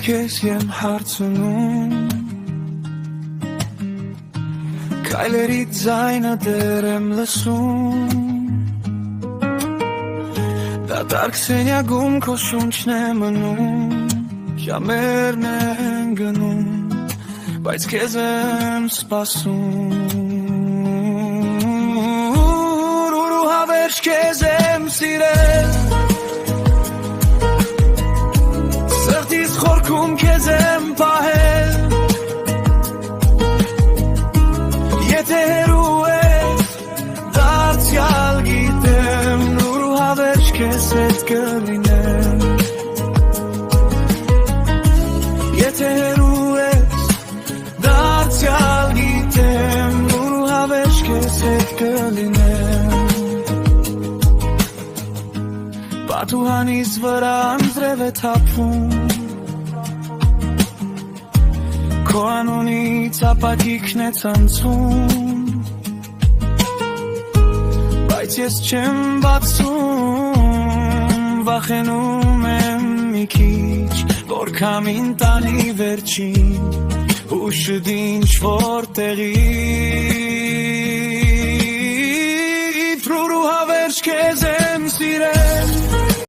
քեզ եմ հարցնում Քայլերի ձայնը դեռ եմ լսում Դատարկ սենյակում քո շունչն է մնում Ժամերն են գնում Բայց քեզ եմ սպասում Ու հավերժ քեզ եմ սիրել Սրտիս խորքում քեզ եմ պահել Եթե հեռու ես դարձյալ գիտեմ Ու հավերժ քեզ հետ կլինեմ Եթե հեռու ես դարձյալ գիտեմ Ու հավերժ քեզ հետ կլինեմ Պատուհանիս վրա անձրև է թափվում Քո անունից ապակիքն է ցանցում Բայց ես չեմ բացում Վախենում եմ մի քիչ Որ քամին տանի վերջին Հուշդ ինչ որ տեղի